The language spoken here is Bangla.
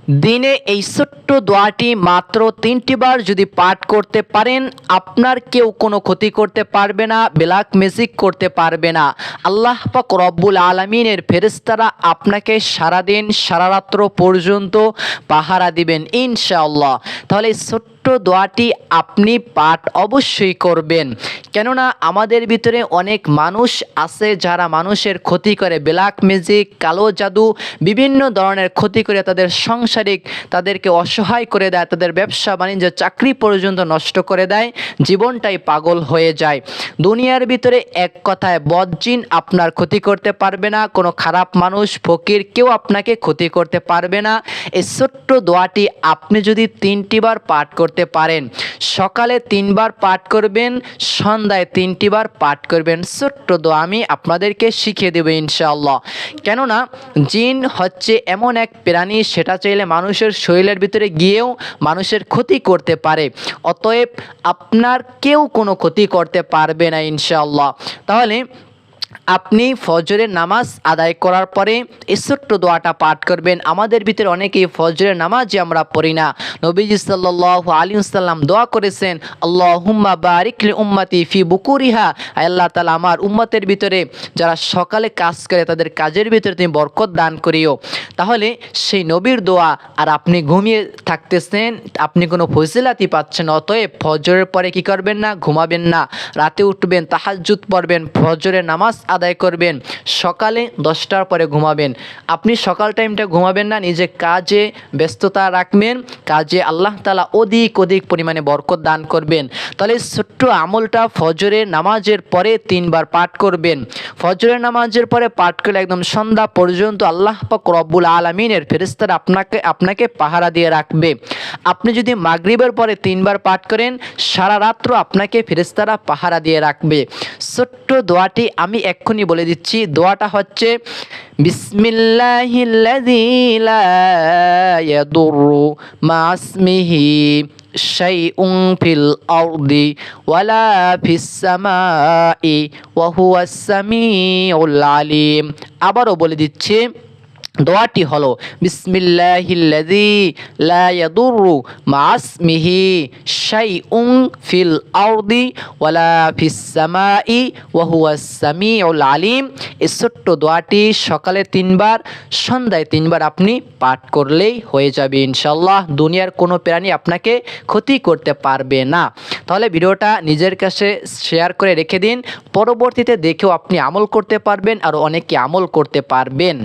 দিনে এই ছোট্ট দোয়াটি মাত্র 3টি বার যদি পাঠ করতে পারেন, আপনার কেউ কোনো ক্ষতি করতে পারবে না, ব্ল্যাক ম্যাজিক করতে পারবে না। আল্লাহ পাক রব্বুল আলামিনের ফেরেশতারা আপনাকে সারাদিন সারারাত্র পর্যন্ত পাহারা দিবেন ইনশাআল্লাহ। তাহলে এই ছোট্ট দোয়াটি আপনি পাঠ অবশ্যই করবেন, কেননা আমাদের ভিতরে অনেক মানুষ আছে যারা মানুষের ক্ষতি করে, ব্ল্যাক ম্যাজিক, কালো জাদু, বিভিন্ন ধরনের ক্ষতি করে তাদের সাংসারিক, তাদেরকে অসহায় করে দেয়, তাদের ব্যবসা বাণিজ্য, চাকরি পর্যন্ত নষ্ট করে দেয়, জীবনটাই পাগল হয়ে যায়। দুনিয়ার ভিতরে এক কথায় বদজিন আপনার ক্ষতি করতে পারবে না, কোনো খারাপ মানুষ, ফকির কেউ আপনাকে ক্ষতি করতে পারবে না। এই ছোট্ট দোয়াটি আপনি যদি 3টি বার পাঠ করতে পারেন, সকালে 3 বার পাঠ করবেন, সন্ধ্যায় 3টি বার পাঠ করবেন। ছোট্ট দোয়া আমি আপনাদেরকে শিখিয়ে দেব ইনশাআল্লাহ। কেননা জিন হচ্ছে এমন এক প্রাণী, সেটা চাইলে মানুষের শরীরের ভিতরে গিয়েও মানুষের ক্ষতি করতে পারে। অতএব আপনার কেউ কোনো ক্ষতি করতে পারবে না ইনশাআল্লাহ। তাহলে আপনি ফজরের নামাজ আদায় করার পরে এই ছোট্ট দোয়াটা পাঠ করবেন। আমাদের ভিতরে অনেকেই ফজরের নামাজে আমরা পড়ি না। নবীজি সাল্লাল্লাহু আলাইহি ওয়াসাল্লাম দোয়া করেছেন, আল্লাহুম্মা বারিক লি উম্মতি ফি বুকুরিহা, আল্লাহ তাআলা আমার উম্মতের ভিতরে যারা সকালে কাজ করে তাদের কাজের ভিতরে তুমি বরকত দান করিও। তাহলে সেই নবীর দোয়া, আর আপনি ঘুমিয়ে থাকতেছেন, আপনি কোনো ফজিলাতই পাচ্ছেন। অতএব ফজরের পরে কি করবেন না, ঘুমাবেন না, রাতে উঠবেন, তাহাজ্জুদ পড়বেন, ফজরের নামাজ আদায় করবেন, সকালে 10টার পরে ঘুমাবেন। আপনি সকাল টাইমটা ঘুমাবেন না, নিজে কাজে ব্যস্ততা রাখবেন, কাজে আল্লাহ তাআলা অধিক পরিমাণে বরকত দান করবেন। তাহলে ছোট্ট আমলটা ফজরের নামাজের পরে 3 বার পাঠ করবেন। ফজরের নামাজের পরে পাঠ করলে একদম সন্ধ্যা পর্যন্ত আল্লাহ পাক রব্বুল আলামিনের ফেরেশতারা আপনাকে পাহারা দিয়ে রাখবে। আপনি যদি মাগরিবের পরে 3 বার পাঠ করেন, সারা রাত্র আপনাকে ফেরেশতারা পাহারা দিয়ে রাখবে। ছোট্ট দোয়াটি আমি এক্ষুনি বলে দিচ্ছি। দোয়াটা হচ্ছে বিসমিল্লাহিল্লাযী লা ইয়াদুররু মা ইসমিহি শাইউন ফিল আরদি ওয়ালা ফিস সামাই ওয়া হুয়াস সামিউল আলিম। আবারও বলে দিচ্ছি, দোয়াটি হলো বিসমিল্লাহিল্লাযী লা ইয়াদুররু মা ইসমিহি শাইউন ফিল আরদি ওয়ালা ফিস সামাই ওয়া হুয়াস সামিউল আলিম। এই ছোট্ট দোয়াটি সকালে 3 বার, সন্ধ্যায় 3 বার আপনি পাঠ করলেই হয়ে যাবে ইনশাআল্লাহ। দুনিয়ার কোনো প্রাণী আপনাকে ক্ষতি করতে পারবে না। তাহলে ভিডিওটা নিজের কাছে শেয়ার করে রেখে দিন, পরবর্তীতে দেখেও আপনি আমল করতে পারবেন আর অনেকে আমল করতে পারবেন।